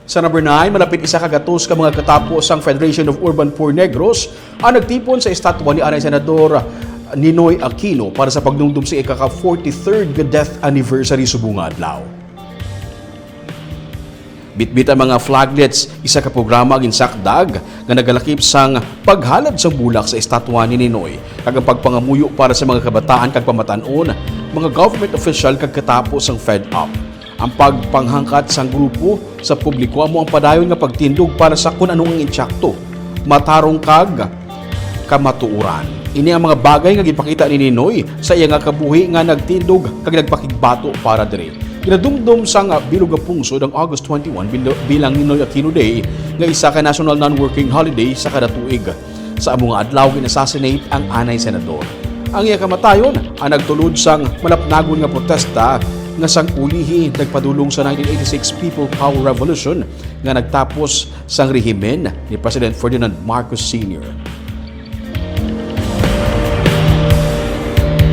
Sa number 9, malapit isa kagatos ka mga katapos ang Federation of Urban Poor Negros ang nagtipon sa estatwa ni anay Senador Ninoy Aquino para sa pagdumdum sa ika-43rd death anniversary subong nga adlaw. Bitbit ang mga flaglets, isa ka programa ginsakdag nga nagalakip sang paghalad sa bulak sa estatwa ni Ninoy kag ang pagpangamuyo para sa mga kabataan kag pamatanon, mga government official kag katapos ang Fed Up. Ang pagpanghangkat sang grupo sa publiko amo ang padayon nga pagtindog para sa kun anong insakto, matarong kag kamatuuran. Ini ang mga bagay nga gipakita ni Ninoy sa iya nga kabuhi nga nagtindog kag nagpakigbato para diri. Ginadumdum sang bilog nga pungsod ang August 21 bilang Ninoy Aquino Day nga isa ka national non-working holiday sa kada tuig. Sa among adlaw ginassassinate ang anay senador. Ang iya kamatayon ang nagtulod sang malapnagon nga protesta nga sang ulihi nagpadulong sa 1986 People Power Revolution nga nagtapos sang rehimen ni President Ferdinand Marcos Sr.